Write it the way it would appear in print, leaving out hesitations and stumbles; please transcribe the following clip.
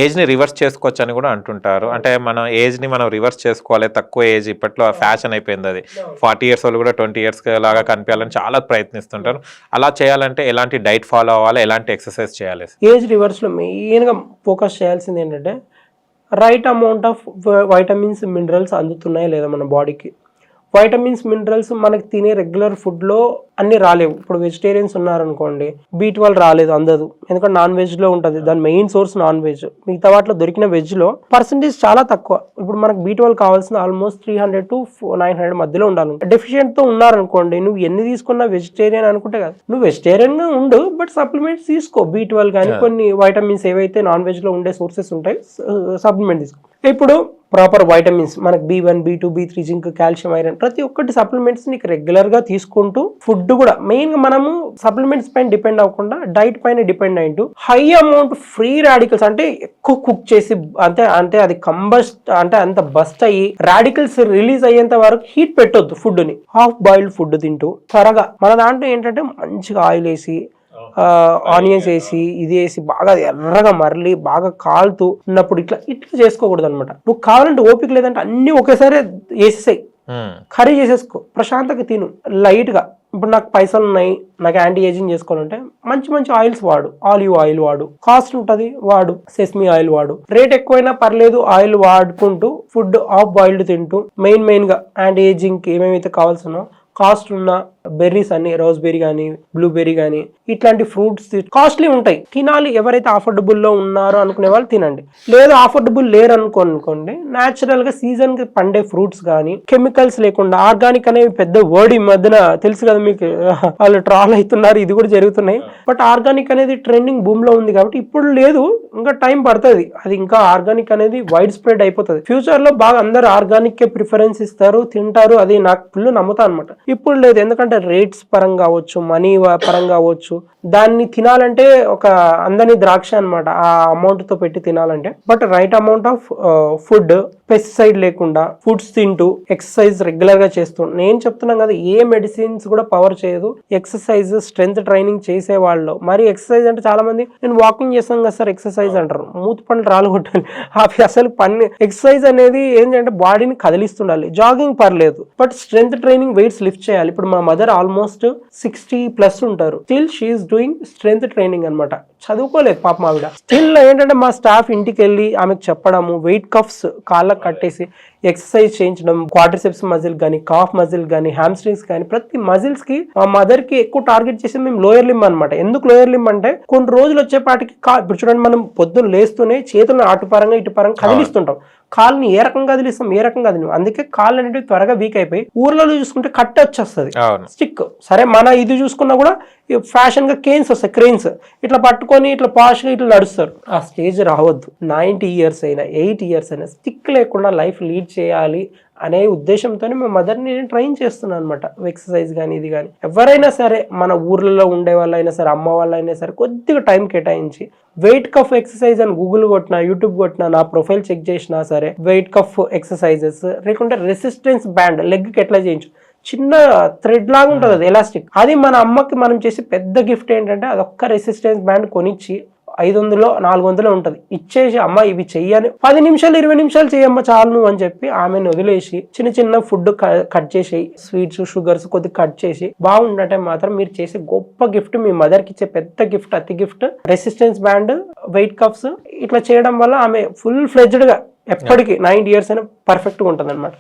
ఏజ్ని reverse చేసుకోవచ్చు అని కూడా అంటుంటారు. అంటే మన ఏజ్ని మనం రివర్స్ చేసుకోవాలి, తక్కువ ఏజ్ ఇప్పట్లో ఫ్యాషన్ అయిపోయింది అది. 40 ఇయర్స్ వాళ్ళు కూడా 20 ఇయర్స్ లాగా కనిపించాలని చాలా ప్రయత్నిస్తుంటారు. అలా చేయాలంటే ఎలాంటి డైట్ ఫాలో అవ్వాలి, ఎలాంటి ఎక్సర్సైజ్ చేయాలి? ఏజ్ రివర్స్లో మెయిన్గా ఫోకస్ చేయాల్సింది ఏంటంటే right amount of vitamins minerals అందుతున్నాయా లేదా మన బాడీకి. వైటమిన్స్ మినరల్స్ మనకి తినే రెగ్యులర్ ఫుడ్లో అన్ని రాలేవు. ఇప్పుడు వెజిటేరియన్స్ ఉన్నారనుకోండి, B12 రాలేదు, అందదు, ఎందుకంటే నాన్ వెజ్లో ఉంటుంది, దాని మెయిన్ సోర్స్ నాన్ వెజ్. మిగతా వాటిలో దొరికిన వెజ్లో పర్సంటేజ్ చాలా తక్కువ. ఇప్పుడు మనకు B12 కావాల్సిన ఆల్మోస్ట్ 300 to 900 మధ్యలో ఉండాలి. డెఫిషియెంట్తో ఉన్నారనుకోండి, నువ్వు ఎన్ని తీసుకున్నా వెజిటేరియన్ అనుకుంటే కదా, నువ్వు వెజిటేరియన్గా ఉండు, బట్ సప్లిమెంట్స్ తీసుకో. B12 కానీ కొన్ని వైటమిన్స్ ఏవైతే నాన్ వెజ్లో ఉండే సోర్సెస్ ఉంటాయి, సప్లిమెంట్ తీసుకో. ఇప్పుడు ప్రాపర్ వైటమిన్స్ మనకు B1, B2, B3, zinc, calcium, iron, ప్రతి ఒక్కటి సప్లిమెంట్స్ నీకు రెగ్యులర్గా తీసుకుంటూ, ఫుడ్ కూడా మెయిన్గా మనము సప్లిమెంట్స్ పైన డిపెండ్ అవ్వకుండా డైట్ పైన డిపెండ్ అయింటూ హై అమౌంట్ ఫ్రీ రాడికల్స్ అంటే ఎక్కువ కుక్ చేసి అంటే అది కంబస్ట్ అంటే అంత బస్ట్ అయ్యి రాడికల్స్ రిలీజ్ అయ్యేంత వరకు హీట్ పెట్టొద్దు ఫుడ్ని. హాఫ్ బాయిల్డ్ ఫుడ్ తింటూ త్వరగా మన దాంట్లో ఏంటంటే మంచిగా ఆయిల్ వేసి ఆనియన్స్ వేసి ఇది వేసి బాగా ఎర్రగా మరలి బాగా కాలుతూ ఉన్నప్పుడు ఇట్లా చేసుకోకూడదు అనమాట. నువ్వు కావాలంటే ఓపిక లేదంటే అన్ని ఒకేసారి వేసేసాయి, కర్రీ చేసేసుకో, ప్రశాంతంగా తిను లైట్గా. ఇప్పుడు నాకు పైసలు ఉన్నాయి, నాకు యాంటీ ఏజింగ్ చేసుకోవాలంటే మంచి మంచి ఆయిల్స్ వాడు. ఆలివ్ ఆయిల్ వాడు, కాస్ట్ ఉంటుంది, వాడు సెస్మీ ఆయిల్ వాడు. రేట్ ఎక్కువైనా పర్లేదు, ఆయిల్ వాడుకుంటూ ఫుడ్ హాఫ్ బాయిల్డ్ తింటూ మెయిన్గా యాంటీ ఏజింగ్కి ఏమేమైతే కావాల్సినో కాస్ట్ ఉన్న బెర్రీస్ అన్ని, రోజ్ బెర్రీ కానీ బ్లూబెర్రీ కానీ ఇట్లాంటి ఫ్రూట్స్ కాస్ట్లీ ఉంటాయి, తినాలి. ఎవరైతే అఫోర్డబుల్లో ఉన్నారో అనుకునే వాళ్ళు తినండి. లేదు అఫోర్డబుల్ లేరు అనుకోండి, న్యాచురల్గా సీజన్కి పండే ఫ్రూట్స్ కానీ కెమికల్స్ లేకుండా ఆర్గానిక్ అనేవి పెద్ద వర్డ్ ఈ మధ్యన తెలుసు కదా మీకు, వాళ్ళు ట్రాల్ అవుతున్నారు, ఇది కూడా జరుగుతున్నాయి. బట్ ఆర్గానిక్ అనేది ట్రెండింగ్ భూమిలో ఉంది కాబట్టి ఇప్పుడు లేదు, ఇంకా టైం పడుతుంది, అది ఇంకా ఆర్గానిక్ అనేది వైడ్ స్ప్రెడ్ అయిపోతుంది. ఫ్యూచర్ లో బాగా అందరు ఆర్గానిక్ కే ప్రిఫరెన్స్ ఇస్తారు, తింటారు, అది నాకు ఫుల్ నమ్ముతా అనమాట. ఇప్పుడు లేదు, ఎందుకంటే రేట్స్ పరంగా కావచ్చు, మనీ పరంగా కావచ్చు, దాన్ని తినాలంటే ఒక అందని ద్రాక్ష అనమాట ఆ అమౌంట్ తో పెట్టి తినాలంటే. But right amount of food, pesticide లేకుండా ఫుడ్స్ తింటూ ఎక్సర్సైజ్ రెగ్యులర్ గా చేస్తూ, నేను చెప్తున్నాను కదా ఏ మెడిసిన్స్ కూడా పవర్ చేయదు. ఎక్సర్సైజ్ స్ట్రెంత్ ట్రైనింగ్ చేసే వాళ్ళు మరి ఎక్సర్సైజ్ అంటే చాలా మంది నేను వాకింగ్ చేస్తాను కదా సార్ ఎక్సర్సైజ్ అంటారు, మూతి పనులు రాలు కొట్టాలి. అవి అసలు పని ఎక్సర్సైజ్ అనేది ఏంటంటే బాడీని కదిలిస్తుండాలి. జాగింగ్ పర్లేదు, but strength training weights lift చేయాలి. ఇప్పుడు మా మదర్ ఆల్మోస్ట్ 60+ ఉంటారు, still she is doing strength training అనమాట. చదువుకోలేదు పాపం ఆవిడ. స్టిల్ ఏంటంటే మా స్టాఫ్ ఇంటికి వెళ్ళి ఆమెకు చెప్పడము, వెయిట్ కఫ్స్ కాళ్ళకు కట్టేసి ఎక్సర్సైజ్ చేయించడం, క్వాడ్రిసెప్స్ మజిల్ కానీ, కాఫ్ మజిల్ కానీ, హ్యామ్స్ట్రింగ్స్ కానీ, ప్రతి మజిల్స్ కి మా మదర్ కి ఎక్కువ టార్గెట్ చేసి మేము లోయర్ లింబ్ అనమాట. ఎందుకు లోయర్ లింబ్ అంటే కొన్ని రోజులు వచ్చేపాటికి ఇప్పుడు చూడండి, మనం పొద్దున్న లేస్తూనే చేతులను అటుపరంగా ఇటుపరంగా కదిలిస్తుంటాం, కాళ్ళని ఏ రకంగా కదిలిస్తాం, ఏ రకంగా కదిలి, అందుకే కాళ్ళు అనేవి త్వరగా వీక్ అయిపోయి ఊర్లలో చూసుకుంటే కట్ వచ్చేస్తుంది స్టిక్. సరే మన ఇది చూసుకున్నా కూడా ఫ్యాషన్ గా కేన్స్ వస్తాయి, క్రెయిన్స్ ఇట్లా పట్టుకొని ఇట్లా పాష్ గా ఇట్లా నడుస్తారు. ఆ స్టేజ్ రావద్దు. 90 ఇయర్స్ అయినా 8 ఇయర్స్ అయినా స్టిక్ లేకుండా లైఫ్ లీడ్ చేయాలి అనే ఉద్దేశంతోనే మా మదర్ని నేను ట్రైన్ చేస్తున్నాను అనమాట. ఎక్సర్సైజ్ కానీ ఇది కానీ ఎవరైనా సరే, మన ఊర్లలో ఉండే వాళ్ళైనా సరే, అమ్మ వాళ్ళైనా సరే, కొద్దిగా టైం కేటాయించి వెయిట్ కఫ్ ఎక్సర్సైజ్ అని గూగుల్ కొట్టినా, యూట్యూబ్ కొట్టినా, నా ప్రొఫైల్ చెక్ చేసినా సరే వెయిట్ కఫ్ ఎక్సర్సైజెస్, లేకుంటే రెసిస్టెన్స్ బ్యాండ్ లెగ్కి ఎట్లా చేయించు, చిన్న థ్రెడ్ లాగా ఉంటుంది అది ఎలాస్టిక్, అది మన అమ్మకి మనం చేసే పెద్ద గిఫ్ట్ ఏంటంటే అదొక్క రెసిస్టెన్స్ బ్యాండ్ కొనిచ్చి 500 400 ఉంటుంది, ఇచ్చేసి అమ్మ ఇవి చెయ్యని 10 నిమిషాలు 20 నిమిషాలు చేయమ్మ చాలు నువ్వు అని చెప్పి ఆమెను వదిలేసి చిన్న చిన్న ఫుడ్ కట్ చేసి, స్వీట్స్ షుగర్స్ కొద్దిగా కట్ చేసి బాగుందంటే మాత్రం మీరు చేసే గొప్ప గిఫ్ట్, మీ మదర్కి ఇచ్చే పెద్ద గిఫ్ట్, అతి gift resistance band, weight cuffs. ఇట్లా చేయడం వల్ల ఆమె ఫుల్ ఫ్లెడ్జ్డ్ గా ఎప్పటికీ 90 ఇయర్స్ అయినా పర్ఫెక్ట్గా ఉంటుంది అనమాట.